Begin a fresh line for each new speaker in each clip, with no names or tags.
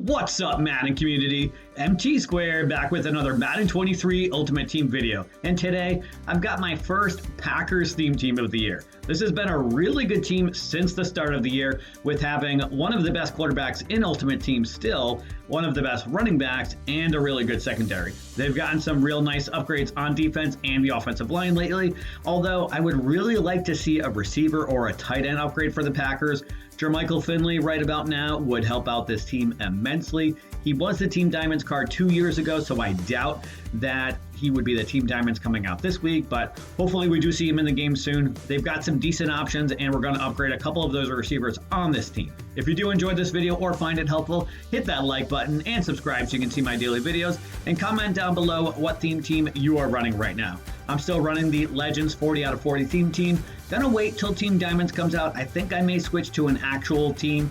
What's up, Madden community? MT Square back with another Madden 23 Ultimate Team video. And today, I've got my first Packers themed team of the year. This has been a really good team since the start of the year, with having one of the best quarterbacks in Ultimate Team still, one of the best running backs, and a really good secondary. They've gotten some real nice upgrades on defense and the offensive line lately, although I would really like to see a receiver or a tight end upgrade for the Packers. Jermichael Finley right about now would help out this team immensely. He was the Team Diamonds card 2 years ago, so I doubt that he would be the Team Diamonds coming out this week, but hopefully we do see him in the game soon. They've got some decent options, and we're going to upgrade a couple of those receivers on this team. If you do enjoy this video or find it helpful, hit that like button and subscribe so you can see my daily videos, and comment down below what theme team you are running right now. I'm still running the Legends 40 out of 40 theme team. Gonna wait till Team Diamonds comes out. I think I may switch to an actual team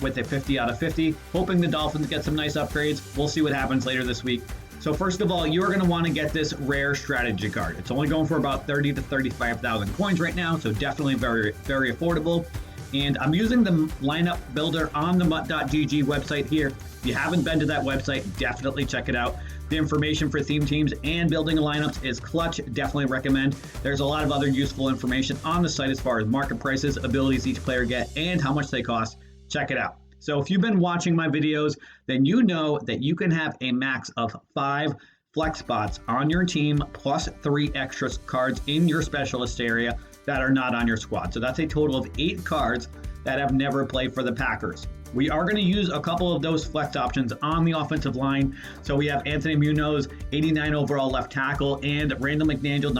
with a 50 out of 50, hoping the Dolphins get some nice upgrades. We'll see what happens later this week. So first of all, you're going to want to get this rare strategy card. It's only going for about 30 to 35,000 coins right now, so definitely very, very affordable. And I'm using the lineup builder on the mutt.gg website here. If you haven't been to that website, definitely check it out. The information for theme teams and building lineups is clutch. Definitely recommend. There's a lot of other useful information on the site as far as market prices, abilities each player get, and how much they cost. Check it out. So if you've been watching my videos, then you know that you can have a max of 5 flex spots on your team plus 3 extra cards in your specialist area that are not on your squad. So that's a total of 8 cards that have never played for the Packers. We are going to use a couple of those flex options on the offensive line. So we have Anthony Munoz, 89 overall left tackle, and Randall McDaniel,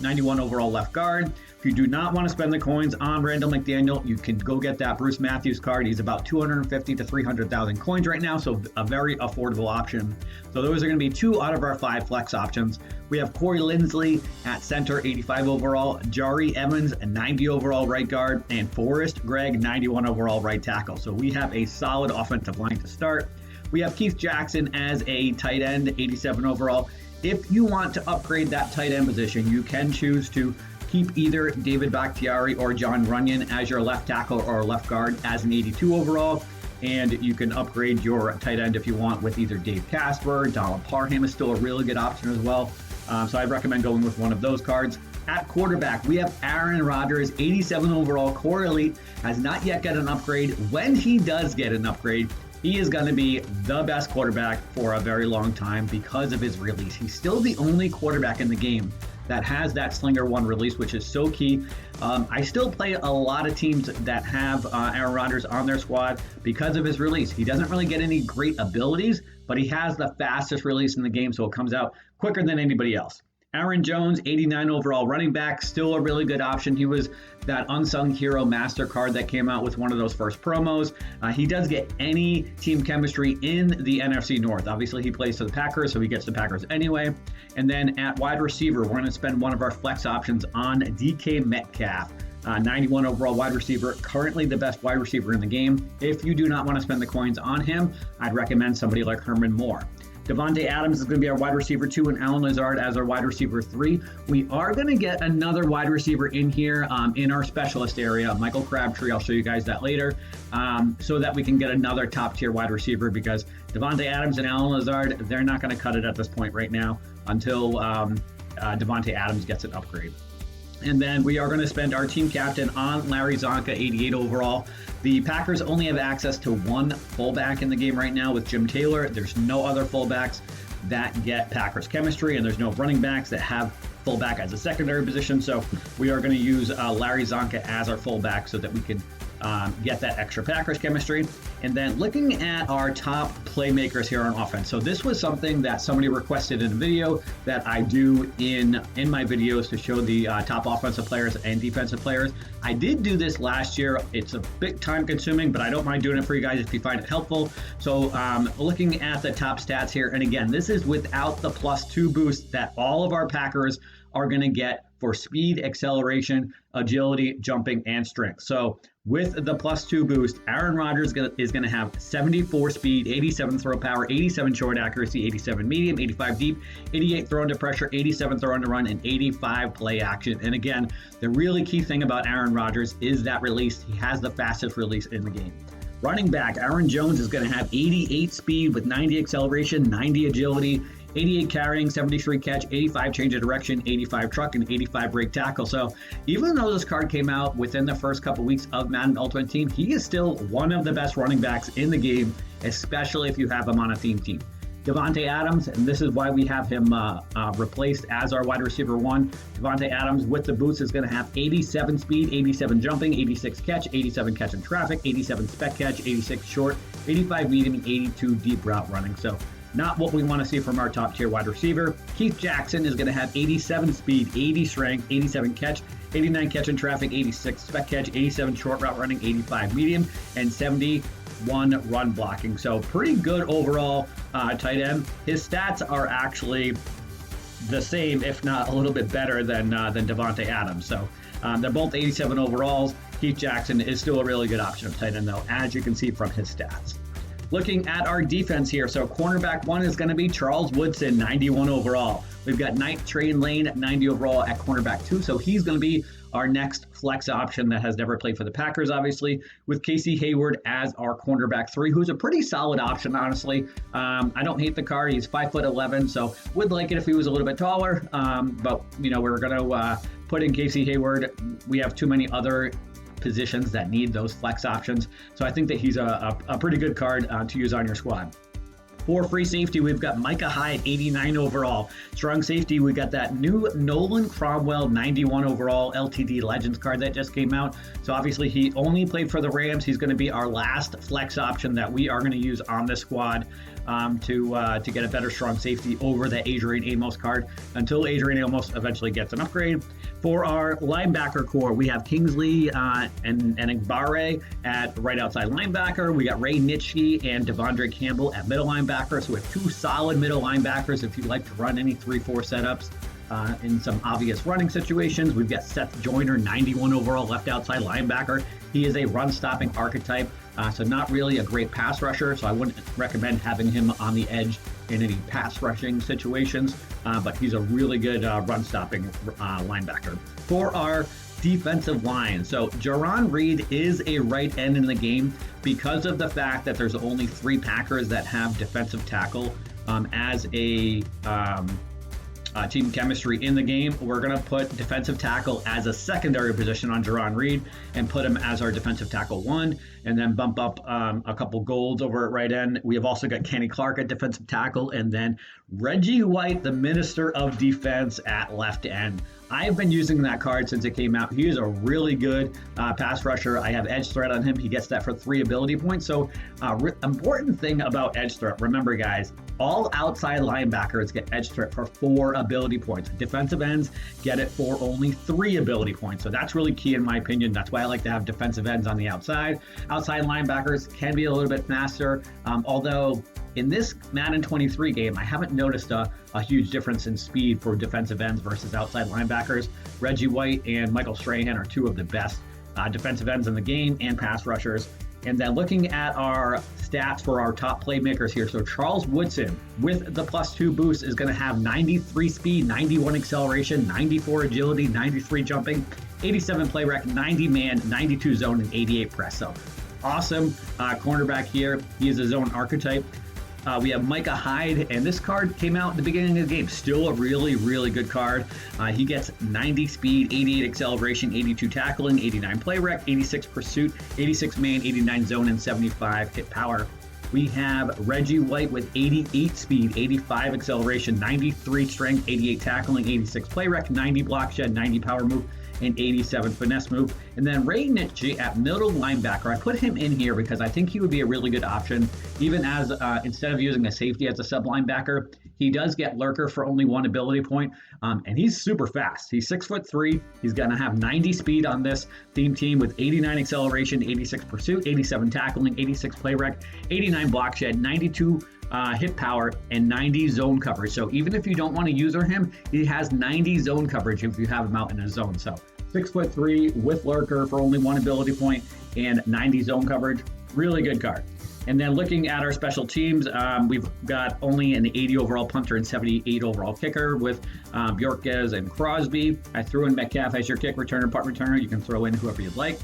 91 overall left guard. If you do not want to spend the coins on Randall McDaniel, you can go get that Bruce Matthews card. He's about 250 to 300,000 coins right now, so a very affordable option. So those are going to be 2 out of our 5 flex options. We have Corey Linsley at center, 85 overall, Jari Evans, 90 overall right guard, and Forrest Gregg, 91 overall right tackle. So we have a solid offensive line to start. We have Keith Jackson as a tight end, 87 overall. If you want to upgrade that tight end position, you can choose to keep either David Bakhtiari or John Runyon as your left tackle or left guard as an 82 overall. And you can upgrade your tight end if you want with either Dave Casper. Donald Parham is still a really good option as well. So I'd recommend going with one of those cards. At quarterback, we have Aaron Rodgers, 87 overall, core elite, has not yet got an upgrade. When he does get an upgrade, he is going to be the best quarterback for a very long time because of his release. He's still the only quarterback in the game that has that Slinger 1 release, which is so key. I still play a lot of teams that have Aaron Rodgers on their squad because of his release. He doesn't really get any great abilities, but he has the fastest release in the game, so it comes out quicker than anybody else. Aaron Jones, 89 overall running back, still a really good option. He was that unsung hero master card that came out with one of those first promos. He does get any team chemistry in the NFC North. Obviously, he plays for the Packers, so he gets the Packers anyway. And then at wide receiver, we're going to spend one of our flex options on DK Metcalf. 91 overall wide receiver, currently the best wide receiver in the game. If you do not want to spend the coins on him, I'd recommend somebody like Herman Moore. Devontae Adams is going to be our wide receiver 2 and Allen Lazard as our wide receiver 3. We are going to get another wide receiver in here in our specialist area, Michael Crabtree. I'll show you guys that later, so that we can get another top tier wide receiver, because Devontae Adams and Allen Lazard, they're not going to cut it at this point right now until Devontae Adams gets an upgrade. And then we are going to spend our team captain on Larry Zonka, 88 overall. The Packers only have access to 1 fullback in the game right now with Jim Taylor. There's no other fullbacks that get Packers chemistry, and there's no running backs that have fullback as a secondary position. So we are going to use Larry Zonka as our fullback so that we can get that extra Packers chemistry. And then looking at our top playmakers here on offense. So this was something that somebody requested in a video that I do in my videos to show the top offensive players and defensive players. I did do this last year. It's a bit time consuming, but I don't mind doing it for you guys if you find it helpful. So looking at the top stats here, and again, this is without the +2 boost that all of our Packers are going to get for speed, acceleration, agility, jumping, and strength. So with the +2 boost, Aaron Rodgers is going to have 74 speed, 87 throw power, 87 short accuracy, 87 medium, 85 deep, 88 throw under pressure, 87 throw under run, and 85 play action. And again, the really key thing about Aaron Rodgers is that release. He has the fastest release in the game. Running back, Aaron Jones is going to have 88 speed with 90 acceleration, 90 agility, 88 carrying, 73 catch, 85 change of direction, 85 truck, and 85 break tackle. So even though this card came out within the first couple weeks of Madden Ultimate Team, he is still one of the best running backs in the game, especially if you have him on a theme team. Davante Adams, and this is why we have him replaced as our wide receiver 1. Davante Adams with the boots is going to have 87 speed, 87 jumping, 86 catch, 87 catch in traffic, 87 spec catch, 86 short, 85 medium, and 82 deep route running. So not what we want to see from our top tier wide receiver. Keith Jackson is going to have 87 speed, 80 strength, 87 catch, 89 catch in traffic, 86 spec catch, 87 short route running, 85 medium, and 71 run blocking. So pretty good overall tight end. His stats are actually the same, if not a little bit better than Davante Adams. So they're both 87 overalls. Keith Jackson is still a really good option of tight end, though, as you can see from his stats. Looking at our defense here, so cornerback 1 is going to be Charles Woodson, 91 overall. We've got Night Train Lane, 90 overall at cornerback 2, so he's going to be our next flex option that has never played for the Packers, obviously, with Casey Hayward as our cornerback 3, who's a pretty solid option, honestly. I don't hate the card. He's 5'11", so would like it if he was a little bit taller, but, we're going to put in Casey Hayward. We have too many other positions that need those flex options. So I think that he's a pretty good card to use on your squad. For free safety, we've got Micah Hyde, 89 overall. Strong safety, we got that new Nolan Cromwell, 91 overall LTD Legends card that just came out. So obviously he only played for the Rams. He's going to be our last flex option that we are going to use on the squad to get a better strong safety over the Adrian Amos card until Adrian Amos eventually gets an upgrade. For our linebacker core, we have Kingsley and Igbare at right outside linebacker. We got Ray Nitschke and Devondre Campbell at middle linebacker. So we have 2 solid middle linebackers if you'd like to run any 3-4 setups in some obvious running situations. We've got Seth Joyner, 91 overall left outside linebacker. He is a run-stopping archetype, so not really a great pass rusher, so I wouldn't recommend having him on the edge in any pass rushing situations, but he's a really good run-stopping linebacker. For our defensive line, so Jarran Reed is a right end in the game because of the fact that there's only 3 Packers that have defensive tackle as a team chemistry in the game. We're going to put defensive tackle as a secondary position on Jarran Reed and put him as our defensive tackle 1, and then bump up a couple golds over at right end. We have also got Kenny Clark at defensive tackle, and then Reggie White, the Minister of Defense, at left end. I've been using that card since it came out. He is a really good pass rusher. I have edge threat on him. He gets that for 3 ability points. So important thing about edge threat, remember guys, all outside linebackers get edge threat for 4 ability points. Defensive ends get it for only 3 ability points. So that's really key in my opinion. That's why I like to have defensive ends on the outside. Outside linebackers can be a little bit faster, although in this Madden 23 game, I haven't noticed a huge difference in speed for defensive ends versus outside linebackers. Reggie White and Michael Strahan are 2 of the best defensive ends in the game and pass rushers. And then looking at our stats for our top playmakers here. So Charles Woodson with the +2 boost is going to have 93 speed, 91 acceleration, 94 agility, 93 jumping, 87 play rec, 90 man, 92 zone, and 88 press. So awesome cornerback here. He is a zone archetype. We have Micah Hyde, and this card came out at the beginning of the game. Still a really, really good card. He gets 90 speed, 88 acceleration, 82 tackling, 89 play rec, 86 pursuit, 86 man, 89 zone, and 75 hit power. We have Reggie White with 88 speed, 85 acceleration, 93 strength, 88 tackling, 86 play rec, 90 block shed, 90 power move, and 87 finesse move. And then Ray Nitschke at middle linebacker. I put him in here because I think he would be a really good option, even as instead of using a safety as a sub linebacker. He does get lurker for only 1 ability point, and he's super fast. He's 6'3". He's going to have 90 speed on this theme team with 89 acceleration, 86 pursuit, 87 tackling, 86 play rec, 89 block shed, 92 hit power, and 90 zone coverage. So even if you don't want to user him, he has 90 zone coverage if you have him out in a zone. So 6'3" with lurker for only 1 ability point and 90 zone coverage. Really good card. And then looking at our special teams, we've got only an 80 overall punter and 78 overall kicker with Bjorkes and Crosby. I threw in Metcalf as your kick returner, punt returner. You can throw in whoever you'd like.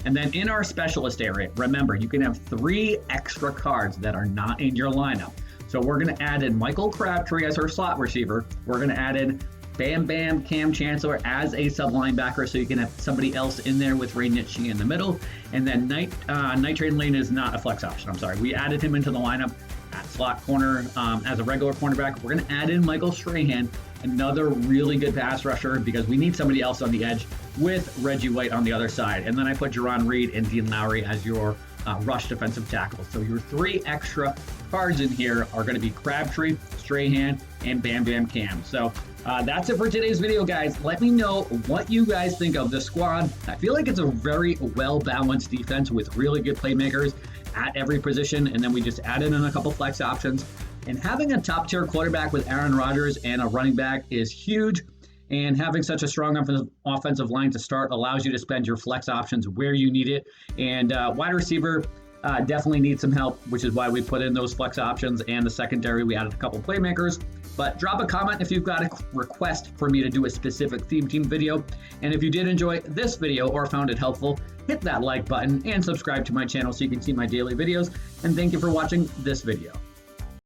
And then in our specialist area, remember, you can have 3 extra cards that are not in your lineup. So we're going to add in Michael Crabtree as our slot receiver. We're going to add in Bam Bam Cam Chancellor as a sub linebacker, so you can have somebody else in there with Ray Nitschke in the middle. And then Night Train Lane is not a flex option. I'm sorry. We added him into the lineup at slot corner as a regular cornerback. We're going to add in Michael Strahan, another really good pass rusher, because we need somebody else on the edge with Reggie White on the other side. And then I put Jerron Reed and Dean Lowry as your rush defensive tackles. So your 3 extra cards in here are going to be Crabtree, Strahan, and Bam Bam Cam. So that's it for today's video, guys. Let me know what you guys think of this squad. I feel like it's a very well-balanced defense with really good playmakers at every position, and then we just added in a couple flex options. And having a top-tier quarterback with Aaron Rodgers and a running back is huge, and having such a strong offensive line to start allows you to spend your flex options where you need it. And wide receiver definitely needs some help, which is why we put in those flex options, and the secondary, we added a couple playmakers. But drop a comment if you've got a request for me to do a specific theme team video. And if you did enjoy this video or found it helpful, hit that like button and subscribe to my channel so you can see my daily videos. And thank you for watching this video.